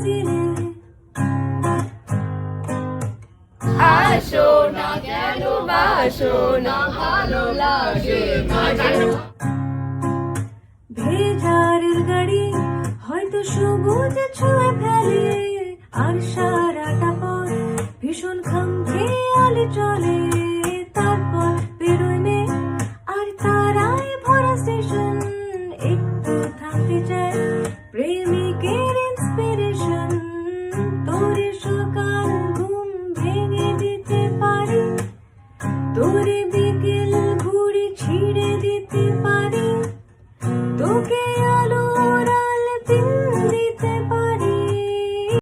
দিলে আসো না কেন বাসো না ভালো লাগে না কেন ভেজা রেলগাড়ি হয়তো সবুজ ছুঁয়ে ফেলে আর সারাটা পথ ভীষণ খামখে আলো চলে তারপর বেরোয় মেঘ আর তারায় ভরা স্টেশন একটু থামতে চায় প্রেমিকের ইন্সপিরেশন তোরে সকাল ঘুম ভেঙে দিতে পারি তোরে বিকেল ঘুড়ি ছিঁড়ে দিতে পারি তোকে